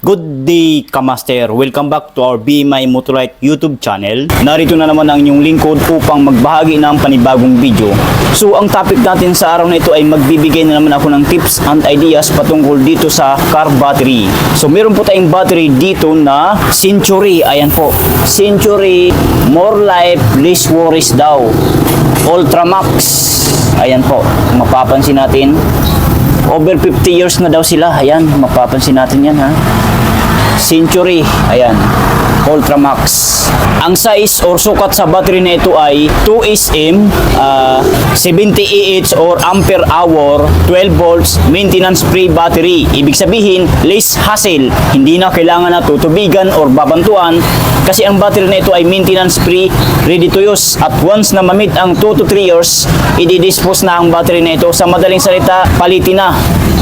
Good day, Kamaster! Welcome back to our Be My Motorite YouTube channel. Narito na naman ang inyong lingkod upang magbahagi ng panibagong video. So, ang topic natin sa araw na ito ay magbibigay na naman ako ng tips and ideas patungkol dito sa car battery. So, meron po tayong battery dito na Century. Ayan po. Century, more life, less worries daw. Ultramax. Ayan po. Mapapansin natin. Over 50 years na daw sila. Ayan, mapapansin natin yan ha. Century, ayan, Ultramax. Ang size or sukat sa battery na ito ay 2SM, 70 Ah or ampere hour, 12 volts, maintenance free battery. Ibig sabihin, less hassle. Hindi na kailangan na tutubigan or babantuan kasi ang battery na ito ay maintenance free, ready to use. At once na mamit ang 2 to 3 years, i-dispose na ang battery na ito. Sa madaling salita, palitin na.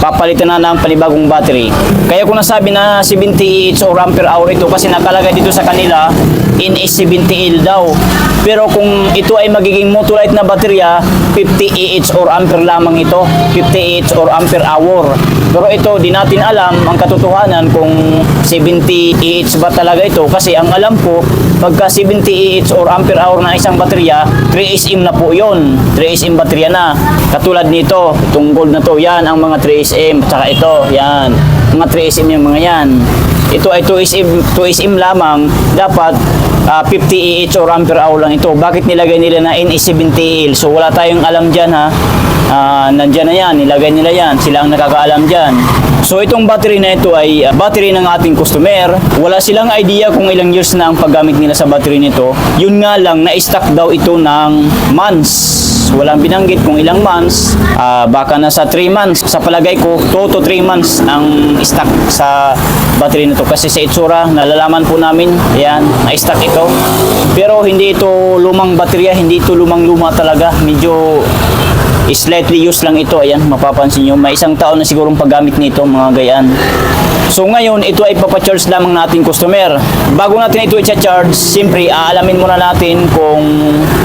Papalitan na ng panibagong battery. Kaya kung nasabi na 70 Ah or ampere hour ito kasi nakalagay dito sa kanila NS70L daw. Pero kung ito ay magiging Motorite na baterya, 50 Ah or ampere lamang ito. 50 Ah or ampere hour. Pero ito, di natin alam ang katotohanan kung 70 Ah ba talaga ito. Kasi ang alam ko, pagka 70 Ah or ampere hour na isang baterya, 3SM na po yun. 3SM baterya na. Katulad nito, itong gold na to, yan ang mga 3SM. Tsaka ito, yan. Mga 3SM yung mga yan. Ito ay 2SM lamang. Dapat 50 Ah or ampere hour lang ito. Bakit nilagay nila na NS70L? So wala tayong alam dyan ha. Nandyan na yan, nilagay nila yan. Sila ang nakakaalam dyan. So itong battery na ito ay battery ng ating customer. Wala silang idea kung ilang years na ang paggamit nila sa battery nito. Yun nga lang, na-stock daw ito ng months. Walang binanggit kung ilang months. Baka nasa 3 months. Sa palagay ko, 2 to 3 months ang stock sa battery nito. Kasi sa itsura, nalalaman po namin, ayan, na-stock ito. Pero hindi ito lumang baterya, hindi ito lumang-luma talaga. Medyo slightly used lang ito. Ayan, mapapansin nyo. May isang taon na sigurong paggamit nito, mga gayaan. So ngayon, ito ay papacharge lamang natin customer. Bago natin ito i-charge, siyempre, aalamin muna natin kung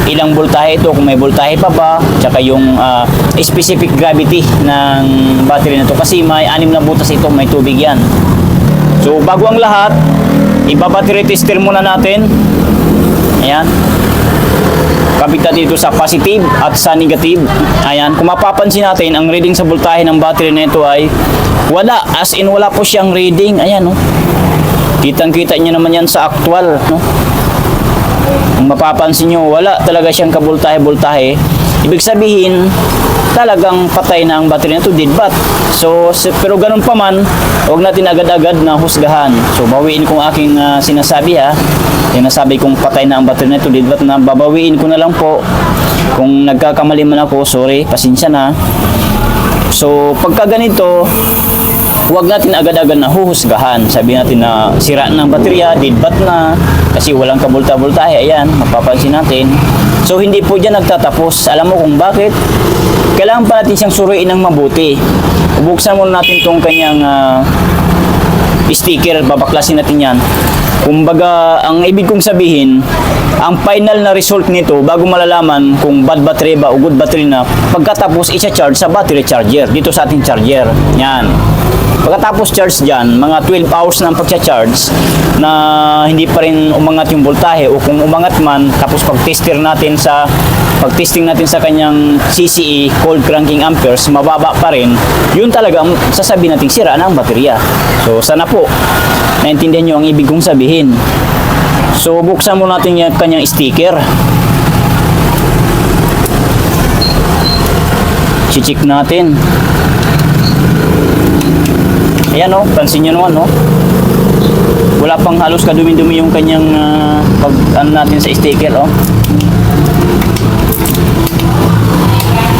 ilang voltahe ito, kung may voltahe pa ba, tsaka yung specific gravity ng battery na ito. Kasi may 6 na butas ito, may tubig yan. So bago ang lahat, iba-battery tester muna natin. Ayan. Kabit natin dito sa positive at sa negative. Ayan, kung mapapansin natin, ang reading sa voltahe ng battery na ito ay wala, as in wala po siyang reading. Ayan, no? Kitang-kita nyo naman yan sa actual, no? Kung mapapansin nyo, wala talaga siyang kabultahe-bultahe. Ibig sabihin, talagang patay na ang battery na ito, dead bat. So, pero ganun pa man, huwag natin agad-agad na husgahan. So, bawiin kong aking sinasabi ha. Yung nasabi kong patay na ang battery na ito, dead bat na, babawiin ko na lang po. Kung nagkakamali man ako, sorry, pasensya na. So, pagka ganito, huwag natin agad-agad na huhusgahan. Sabi natin na sira na ang baterya, dead bat na, kasi walang kabulta-bultahe. Ayan, mapapansin natin. So, hindi po dyan nagtatapos. Alam mo kung bakit? Kailangan pa natin siyang suriin ng mabuti. Bubuksan muna natin itong kanyang sticker, babaklasin natin yan. Kumbaga, ang ibig kong sabihin, ang final na result nito, bago malalaman kung bad battery ba o good battery na, pagkatapos isa-charge sa battery charger, dito sa ating charger. Yan. Pagkatapos charge dyan, mga 12 hours ng pagcha-charge na hindi pa rin umangat yung voltahe o kung umangat man, tapos pag-testing natin sa kanyang CCE, cold cranking amperes, mababa pa rin, yun talaga sasabihin natin sira na ang baterya. So sana po naintindihan nyo ang ibig kong sabihin. So buksan mo natin yung kanyang sticker. Check natin. Ayan o, pansin nyo naman o. Wala pang halos kadumi-dumi yung kanyang pag-ano natin sa sticker o.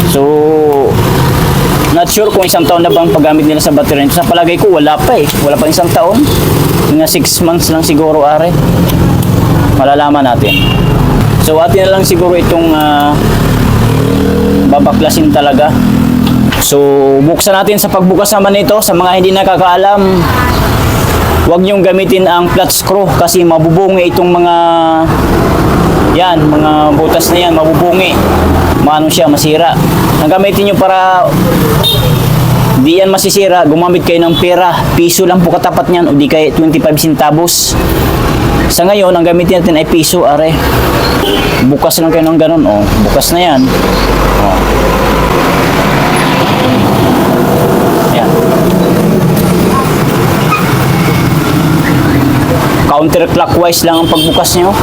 So, not sure kung isang taon na bang paggamit nila sa battery nito. Sa palagay ko, wala pa eh. Wala pa isang taon. Mga 6 months lang siguro, are. Malalaman natin. So, atin na lang siguro itong babaklasin talaga. So, buksan natin sa pagbukas naman nito. Sa mga hindi nakakaalam, huwag nyong gamitin ang flat screw kasi mabubungi itong mga yan, mga butas na yan, mabubungi. Maano siya, masira. Ang gamitin nyo para Di yan masisira, gumamit kayo ng pera. Piso lang po katapat niyan o di kaya 25 centavos. Sa ngayon, ang gamitin natin ay piso, are. Bukas lang kayo ng ganun, oh. Bukas na yan. Oh. Yan. Counterclockwise lang ang pagbukas nyo.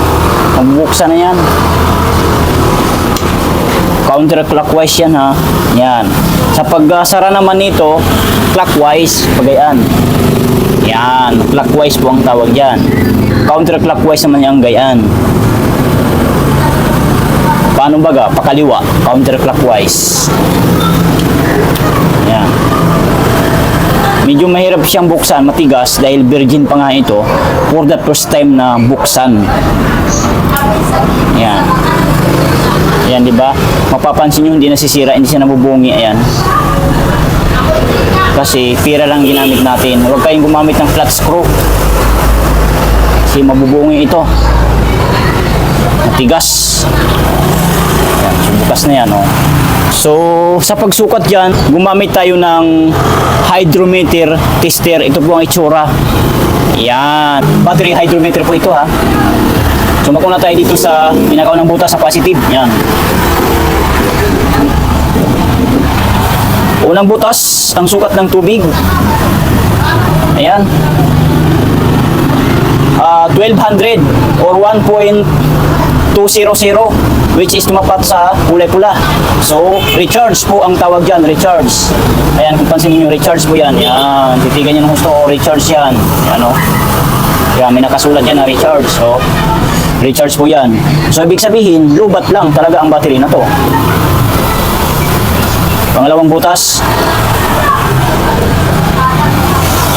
Magbuksan na yan. Counterclockwise yan, ha. Yan. Sa pagsara naman nito, clockwise, pagayaan. Yan. Clockwise po ang tawag dyan. Counterclockwise naman yung gayaan. Paano baga? Pakaliwa. Counterclockwise. Yan. Medyo mahirap siyang buksan, matigas dahil virgin pa nga ito for the first time na buksan. Yan. Yan, di ba? Mapapansin nyo, hindi nasisira, hindi siya nabubungi. Ayan. Kasi pira lang ginamit natin. Huwag kayong gumamit ng flat screw. Kasi mabubungi ito. Matigas. Ayan, so bukas na yan, oh. So, sa pagsukat dyan, gumamit tayo ng hydrometer tester. Ito po ang itsura. Yan. Battery hydrometer po ito, ha. Sumakuna tayo dito sa pinakaw ng butas sa positive. Yan. Unang butas, ang sukat ng tubig. Ayan. 1200 or 1.200 which is tumapat sa kulay pula. So, recharge po ang tawag dyan, recharge. Ayan, kung pansin niyo, recharge po yan. Yan, titigan nyo ng gusto, recharge yan. Yan, o. Yan, may nakasulat yan na recharge. So, recharge po yan. So, ibig sabihin, lubat lang talaga ang battery na to. Pangalawang butas.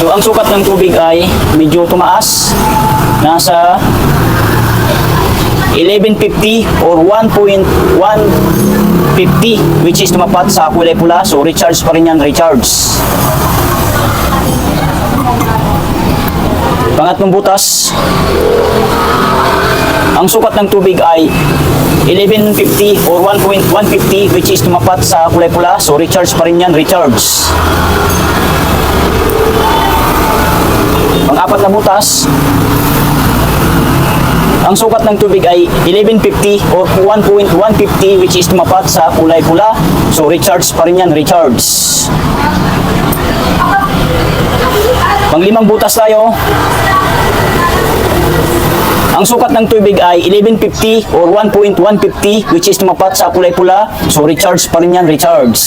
So, ang sukat ng tubig ay medyo tumaas. Nasa 1150 or 1.150 which is tumapat sa kulay pula. So, recharge pa rin yan, recharge. Pangatlong butas. Ang sukat ng tubig ay 1150 or 1.150 which is tumapat sa kulay pula. So, recharge pa rin yan, recharge. Pang-apat na butas. Ang sukat ng tubig ay 1150 or 1.150 which is tumapat sa kulay pula. So, recharge pa rin yan, recharge. Pang-limang butas tayo. Ang sukat ng tubig ay 1150 or 1.150 which is tumapat sa kulay pula. So, recharge pa rin yan, recharge.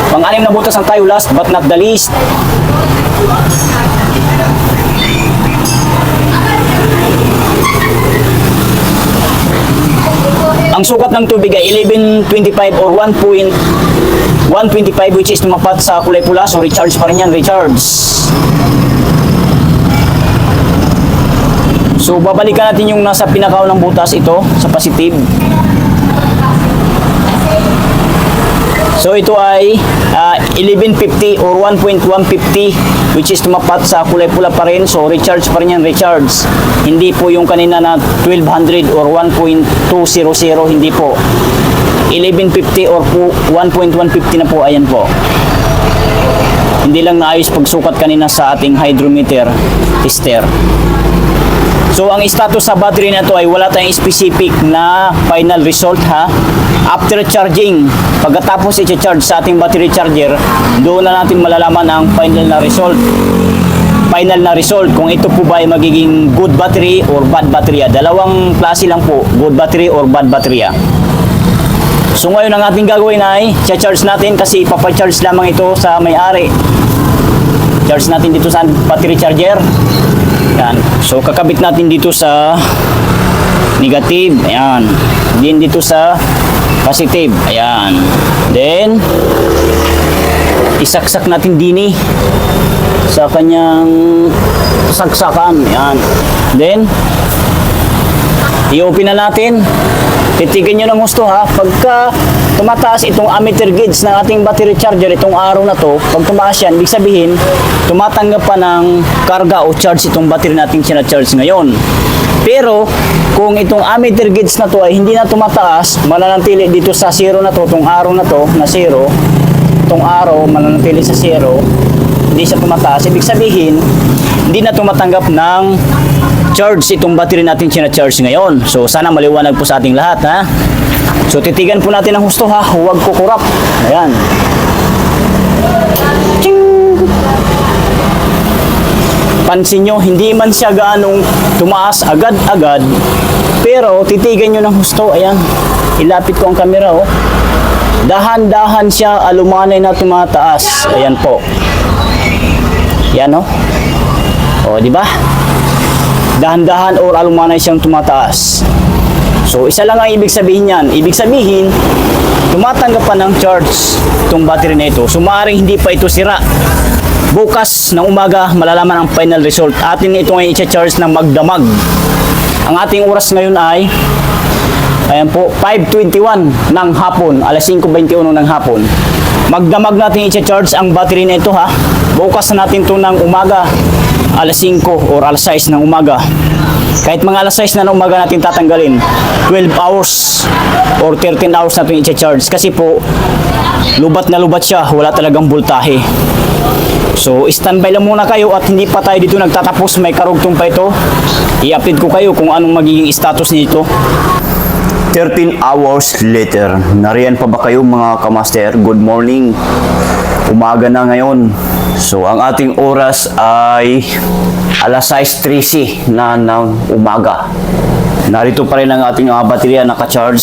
Pang-anim na butas ang tayo, last but not the least. Ang sukat ng tubig ay 1125 or 1.125 which is tumapat sa kulay pula. So, recharge pa rin yan, recharge. So, babalikan natin yung nasa pinakaw ng butas, ito, sa positive. So, ito ay 1150 or 1.150 which is tumapat sa kulay pula pa rin. So, recharge pa rin yan, recharge. Hindi po yung kanina na 1200 or 1.200, hindi po. 1150 or 1.150 na po, ayan po. Hindi lang naayos pagsukat kanina sa ating hydrometer tester. So, ang status sa battery na ito ay wala tayong specific na final result, ha. After charging, pagkatapos i-charge sa ating battery charger, doon na natin malalaman ang final na result. Final na result kung ito po ba ay magiging good battery or bad battery. Dalawang klase lang po, good battery or bad battery. So, ngayon ang ating gagawin ay charge natin kasi ipapacharge lamang ito sa may-ari. Charge natin dito sa battery charger. Yan. So, kakabit natin dito sa negative. Ayan. Then, dito sa positive. Ayan. Then, isaksak natin dini sa kanyang saksakan. Ayan. Then, i-open na natin. titigan nyo ng gusto ha. Pagka tumataas itong ammeter gauge ng ating battery charger, itong araw na to, pag tumaas yan, ibig sabihin, tumatanggap pa ng karga o charge itong battery nating sinacharge ngayon. Pero, kung itong ammeter gauge na to ay hindi na tumataas, mananatili dito sa zero na to, itong araw na to, na zero, itong araw, mananatili sa zero, hindi siya tumataas, ibig sabihin, hindi na tumatanggap ng charge itong battery natin sinacharge ngayon. So sana maliwanag po sa ating lahat ha. So titigan po natin ang husto ha, huwag kukurap. Ayan. Ching! Pansin nyo, hindi man siya gaanong tumaas agad-agad, pero titigan nyo ng husto. Ayan, ilapit ko ang camera oh. Dahan-dahan siya alumanay na tumataas. Ayan po. Yan oh. O, di ba? Dahan-dahan or alumanay siyang tumataas. So, isa lang ang ibig sabihin niyan. Ibig sabihin, tumatanggap pa ng charge itong battery na ito. So, maaaring hindi pa ito sira. Bukas ng umaga, malalaman ang final result. Atin ito ay i-charge ng magdamag. Ang ating oras ngayon ay, ayan po, 5:21 ng hapon, alas 5:21 ng hapon. Magdamag natin i-charge ang battery na ito ha. Bukas na natin ito ng umaga, alas 5 or alas 6 ng umaga. Kahit mga alas 6 na ng umaga natin tatanggalin, 12 hours or 13 hours natin i-charge. Kasi po, lubat na lubat siya, wala talagang voltahe. So, standby lang muna kayo at hindi pa tayo dito nagtatapos, may karugtong pa ito. I-update ko kayo kung anong magiging status nito. 13 hours later, nariyan pa ba kayo mga kamaster? Good morning. Umaga na ngayon. So, ang ating oras ay alas 6:13 na ng umaga. Narito pa rin ang ating baterya naka-charge.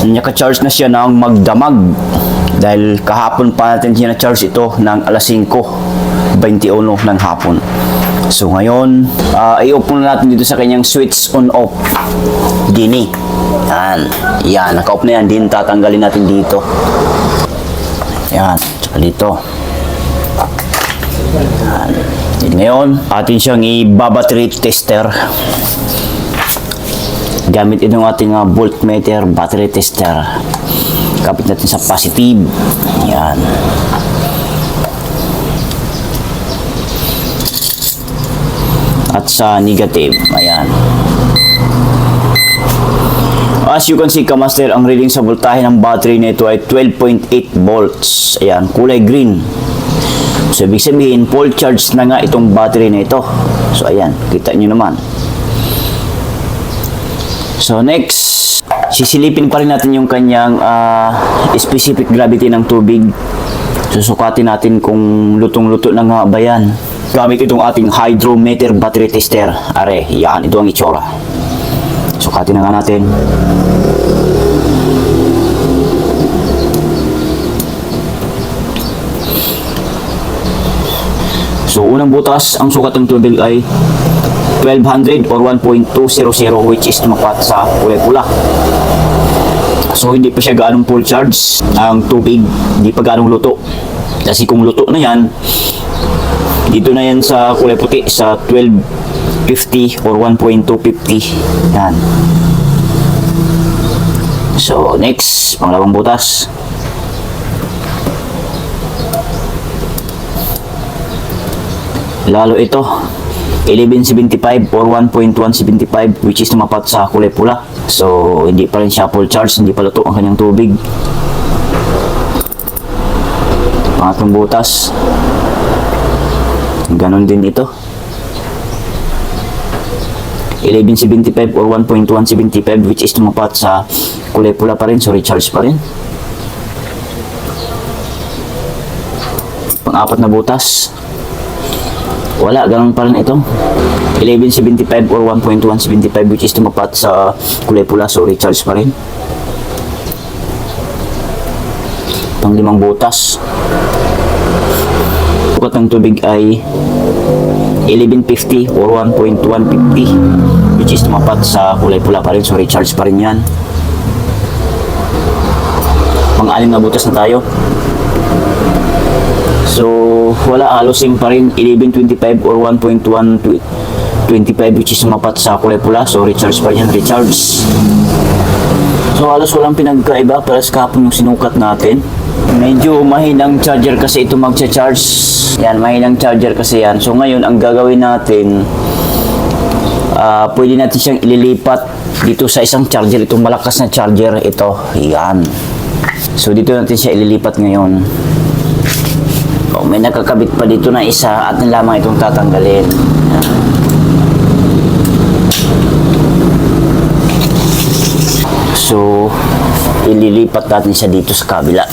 Naka-charge na siya ng magdamag. Dahil kahapon pa natin sina-charge ito ng alas 5:21 ng hapon. So, ngayon, i-open na natin dito sa kanyang switch on-off. Dini. Yan. Yan. Naka-off na yan. Din tatanggalin natin dito. Yan. Tsaka dito. Yan. Then ngayon, atin siyang i-battery tester. Gamit itong ating voltmeter battery tester. Kapit natin sa positive. Yan. At sa negative. Ayan. As you can see, kamaster, ang reading sa voltahe ng battery nito ay 12.8 volts. Ayan, kulay green. So, ibig sabihin, full charge na nga itong battery na ito. So, ayan, kita nyo naman. So, next, sisilipin pa rin natin yung kanyang specific gravity ng tubig. Susukatin natin kung lutong-luto na nga ba yan. Gamit itong ating hydrometer battery tester. Are, yan, ito ang itsura. Sukatin na nga natin. So, unang butas, ang sukat ng tubig ay 1200 or 1.200, which is tumapat sa kulay pula. So, hindi pa siya gaanong full charge. Ang tubig, hindi pa gaanong luto. Kasi kung luto na yan, dito na yan sa kulay puti, sa 1250 or 1.250. Yan. So, next, pangalawang butas. Lalo ito, 1175 or 1.175, which is tumapat sa kulay pula. So, hindi pa rin siya full charge, hindi pa luto ang kanyang tubig. Pangatlong butas. Ganon din ito. 1175 or 1.175, which is tumapat sa kulay pula pa rin, so recharge pa rin. Pang-apat na butas. Wala, ganun pa rin ito. 1175 or 1.175, which is tumapat sa kulay pula, so recharge pa rin. Pang-limang butas. Sukat ng tubig ay 1150 or 1.150, which is tumapat sa kulay pula pa rin, so recharge pa rin yan. Pang-anim na butas na tayo. So, wala, halosing pa rin, 1125 or 1.125, which is tumapat sa kulay pula, so recharge pa rin yan, recharge. So halos walang pinagkaiba para sa kahapon yung sinukat natin. Medyo mahinang charger kasi ito magcha-charge. Yan, mahinang charger kasi yan. So ngayon, ang gagawin natin, pwede natin siyang ililipat dito sa isang charger. Itong malakas na charger, ito. Yan. So dito natin siya ililipat ngayon. Oh, may nakakabit pa dito na isa at lamang itong tatanggalin. Yan. So, ililipat natin siya dito sa kabila.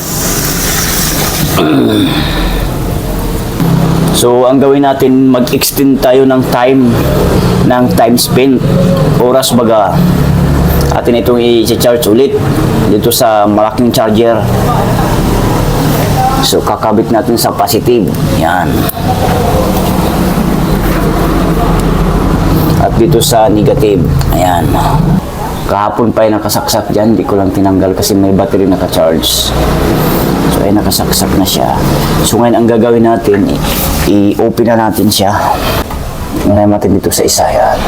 So, ang gawin natin, mag-extend tayo ng time spent, oras baga. Atin itong i-charge ulit dito sa malaking charger. So, kakabit natin sa positive. Yan. At dito sa negative. Ayan. Kahapon pa ay nakasaksak dyan. Hindi ko lang tinanggal kasi may battery naka-charge. So, ay nakasaksak na siya. So, ngayon ang gagawin natin, i-open na natin siya. Ngayon natin dito sa isa. Yan.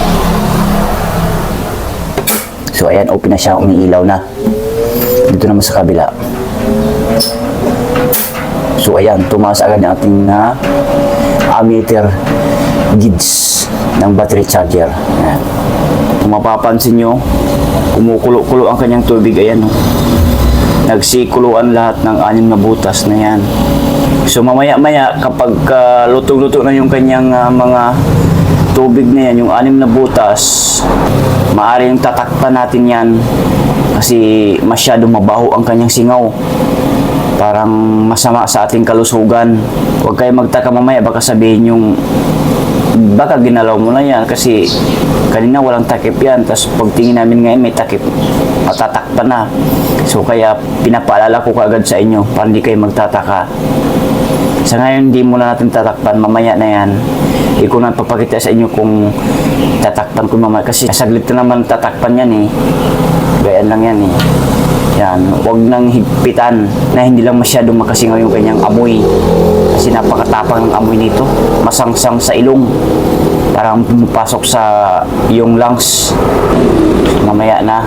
So, ayan, open na siya. Umiilaw na. Dito naman sa kabila. So, ayan, tumaas agad ang ating ammeter gauge ng battery charger. Ayan. Kung mapapansin nyo, kumukulo-kulo ang kanyang tubig. Ayan, no? Nagsikuluan lahat ng 6 na butas na yan. So, mamaya-maya, kapag lutong-luto na yung kanyang mga tubig na yan, yung 6 na butas, maaaring tatakpan natin yan kasi masyadong mabaho ang kanyang singaw. Parang masama sa ating kalusugan. Huwag kayo magtaka mamaya, baka sabihin yung baka ginalaw mo na yan kasi kanina walang takip yan, tapos pagtingin namin ngayon may takip, matatakpan na. So kaya pinapaalala ko kaagad sa inyo para hindi kayo magtataka. Sa ngayon hindi muna natin tatakpan, mamaya na yan. Hindi ko na papakita sa inyo kung tatakpan ko mamaya kasi saglit na naman tatakpan yan eh. Gayaan lang yan eh. Yan, huwag nang higpitan na hindi lang masyadong makasingaw yung kanyang amoy. Kasi napakatapang ng amoy nito. Masangsang sa ilong. Parang pumapasok sa yung lungs. So, mamaya na.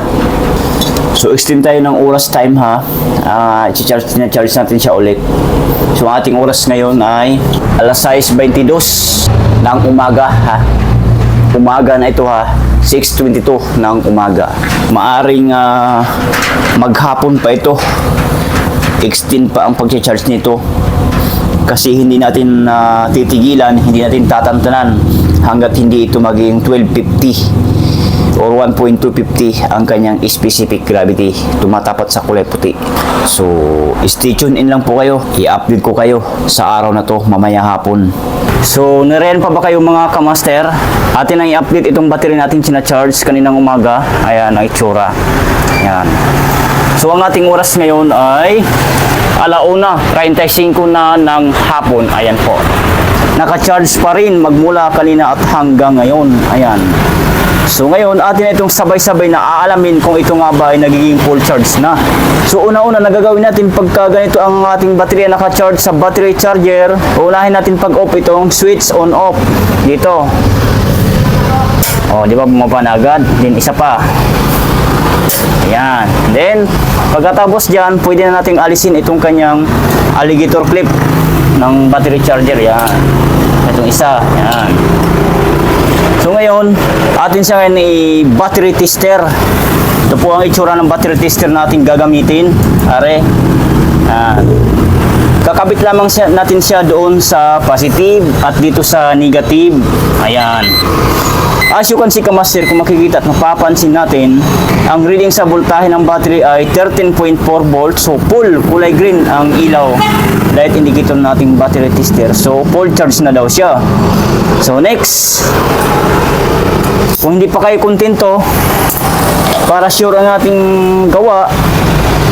So, extend tayo ng oras time ha. I-charge natin siya ulit. So, ang ating oras ngayon ay alas 6:22 ng umaga ha. Umaga na ito ha. 6:22 ng umaga. Maaring maghapon pa ito. Extend pa ang pag-charge nito. Kasi hindi natin titigilan, hindi natin tatantanan hanggat hindi ito maging 1250 or 1.250 ang kanyang specific gravity. Tumatapat sa kulay puti. So, stay tuned in lang po kayo. I-update ko kayo sa araw na to mamaya hapon. So, nariyan pa ba kayo mga kamaster? Atin ang i-update itong battery natin sinacharge kaninang umaga. Ayan ang itsura. Ayan. So, ang ating oras ngayon ay 1:35 na ng hapon. Ayan po. Naka-charge pa rin magmula kanina at hanggang ngayon. Ayan. So ngayon, atin itong sabay-sabay na aalamin kung ito nga ba ay nagiging full charge na. So una-una nagagawin natin pagka ganito ang ating baterya naka-charge sa battery charger, unahin natin pag-off itong switch on-off dito. Oh, di ba bumaba na agad? Then isa pa. Ayan. Then, pagkatapos dyan, pwede na nating alisin itong kanyang alligator clip ng battery charger. Yan. Itong isa. Yan. So ngayon, atin siya ngayon i-battery tester. Ito po ang itsura ng battery tester natin gagamitin. Are. Yan. Kakabit lamang natin siya doon sa positive at dito sa negative. Ayan. As you can see kamaster, kung makikita at mapapansin natin, ang reading sa voltahe ng battery ay 13.4 volts. So full, kulay green ang ilaw. Light indicator nating battery tester. So full charge na daw siya. So next, kung hindi pa kayo kontento, para sure ang ating gawa,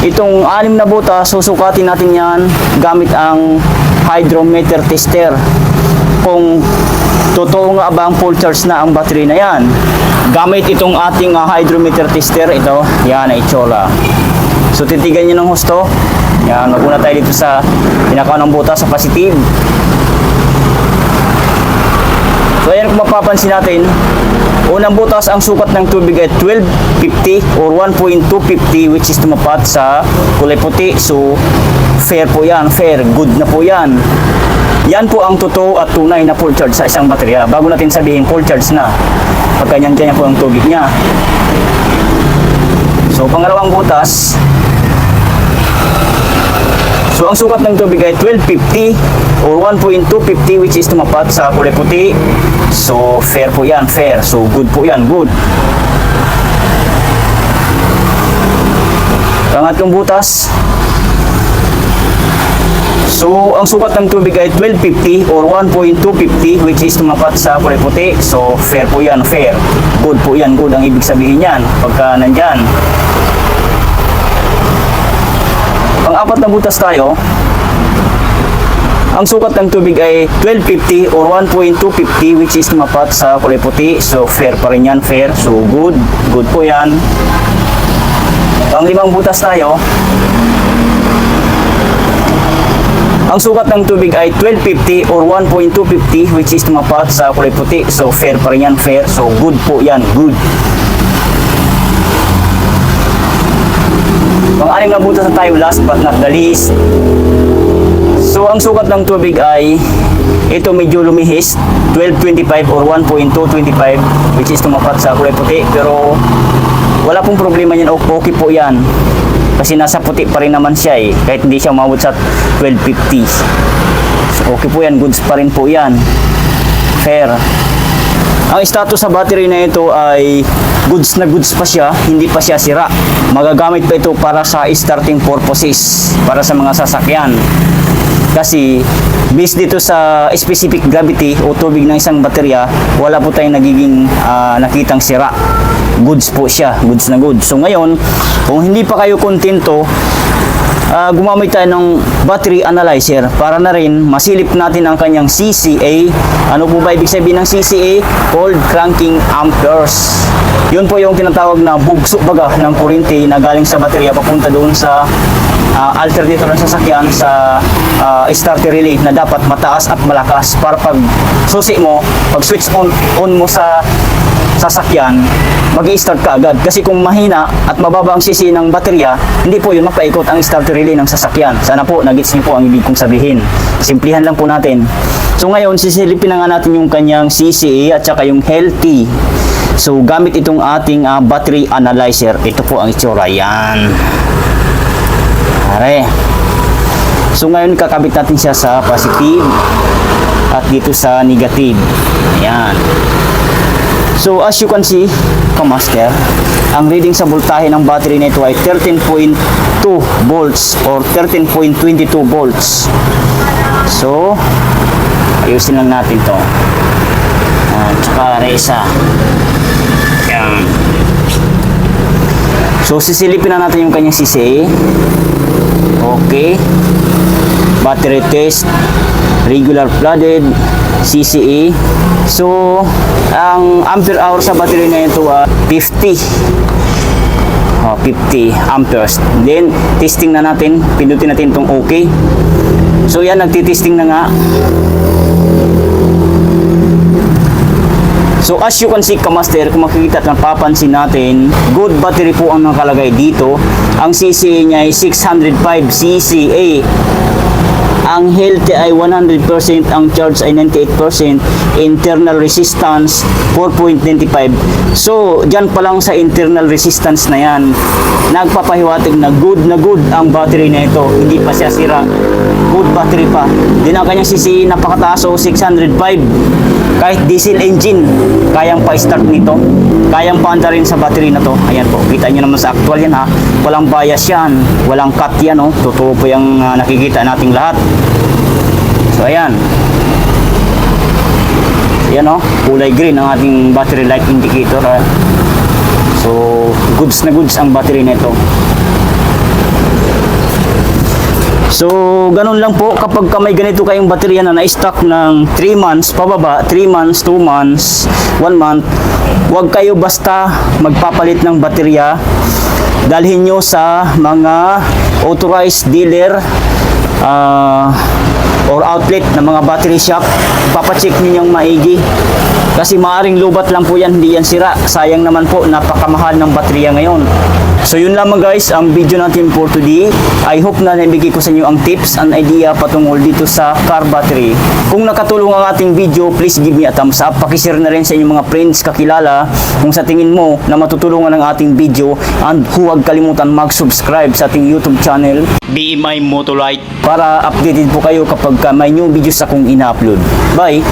itong 6 na butas, susukatin natin yan gamit ang hydrometer tester. Kung totoo nga ba ang full charge na ang battery na yan. Gamit itong ating hydrometer tester, ito, yan ay itsura. So titigan nyo ng husto. Yan, maguna tayo dito sa pinakaunang butas sa positive. So ayan, kung mapapansin natin, Unang butas, ang sukat ng tubig ay 1250 or 1.250, which is tumapat sa kulay puti. So, fair po yan, fair, good na po yan. Yan po ang totoo at tunay na full charge sa isang baterya. Bago natin sabihin full charge na, pag ganyan-ganyan po ang tubig niya. So, pangalawang butas, so ang sukat ng tubig ay 1250 or 1.250, which is tumapat sa kulay puti. So, fair po yan, fair. So, good po yan, good. Pangatlong butas, so ang sukat ng tubig ay 1250 or 1.250, which is tumapat sa kulay puti. So, fair po yan, fair. Good po yan, good ang ibig sabihin yan pagka nandyan. Pang-apat na butas tayo, ang sukat ng tubig ay 1250 or 1.250, which is tumapat sa kulay puti. So, fair pa rin yan, fair. So, good. Good po yan. Pang-limang butas tayo, ang sukat ng tubig ay 1250 or 1.250, which is tumapat sa kulay puti. So, fair pa rin yan, fair. So, good po yan, good. Pang-anim na butas na tayo, last but not the least. So, ang sukat ng tubig ay, ito medyo lumihis, 1225 or 1.225, which is tumapat sa kulay puti. Pero, wala pong problema yan, okay po yan. Kasi nasa puti pa rin naman siya eh, kahit hindi siya umabot sa 1250. So, okay po yan, goods pa rin po yan. Fair. Ang status sa battery na ito ay goods na goods pa siya, hindi pa siya sira. Magagamit pa ito para sa starting purposes, para sa mga sasakyan. Kasi based dito sa specific gravity o tubig ng isang baterya, wala po tayong nagiging nakitang sira. Goods po siya, goods na goods. So ngayon, kung hindi pa kayo kontento, gumamit tayo ng battery analyzer para na rin masilip natin ang kanyang CCA. Ano po ba ibig sabihin ng CCA? Cold cranking amperes. Yun po yung tinatawag na bugso baga ng kuryente na galing sa baterya papunta doon sa alternator ng sasakyan sa starter relay na dapat mataas at malakas para pag susi mo, pag switch on mo sa sasakyan, mag-i-start ka agad. Kasi kung mahina at mababa ang CC ng baterya, hindi po yun mapaikot ang starter relay ng sasakyan. Sana po, nagets niyo po ang ibig kong sabihin. Simplihan lang po natin. So ngayon, sisilipin na nga natin yung kanyang CCA at saka yung healthy. So gamit itong ating battery analyzer. Ito po ang itsura. Yan. Are. So ngayon, kakabit natin siya sa positive at dito sa negative. Ayan. So as you can see, kamaster, ang reading sa voltahe ng battery nito ay 13.2 volts or 13.22 volts. So, ayusin lang natin to. Tsaka resa. Yan. So, sisilipin na natin yung kanyang CCA. Okay. Battery test. Regular flooded. CCA. So, ang ampere hour sa battery na ito 50 amperes. Then, testing na natin. Pindutin natin itong okay. So, yan, nagtitesting na nga. So, as you can see, kamaster, kung makikita at mapapansin natin, good battery po ang nakalagay dito. Ang CCA niya ay 605 CCA. Ang healthy ay 100%, ang charge ay 98%, internal resistance 4.95. So, dyan pa lang sa internal resistance na yan, nagpapahiwatig na good ang battery na ito. Hindi pa siya sira. Good battery pa. Din ang kanyang CC napakataas o 605. Kahit diesel engine, kayang pa-start nito. Kayang paanda rin sa battery na to. Ayan po, kita nyo naman sa actual yan ha. Walang bias yan, walang cut yan oh. Totoo po yung nakikita nating lahat. So ayan. Ayan oh, kulay green ang ating battery light indicator. So, goods na goods ang battery nito. So, ganun lang po kapag may ganito kayong baterya na na-stock ng 3 months pababa, 3 months, 2 months, 1 month, huwag kayo basta magpapalit ng baterya. Dalhin nyo sa mga authorized dealer or outlet ng mga battery shop papacheck ninyong maigi. Kasi maaring lubat lang po yan, hindi yan sira. Sayang naman po, napakamahal ng baterya ngayon. So yun lamang guys, ang video natin for today. I hope na naibigay ko sa inyo ang tips and idea patungkol dito sa car battery. Kung nakatulong ang ating video, please give me a thumbs up. Pakishare na rin sa inyong mga friends, kakilala, kung sa tingin mo na matutulungan ang ating video. And huwag kalimutan mag-subscribe sa ating YouTube channel, BMI Motolite, para updated po kayo kapag may new videos akong ina-upload. Bye!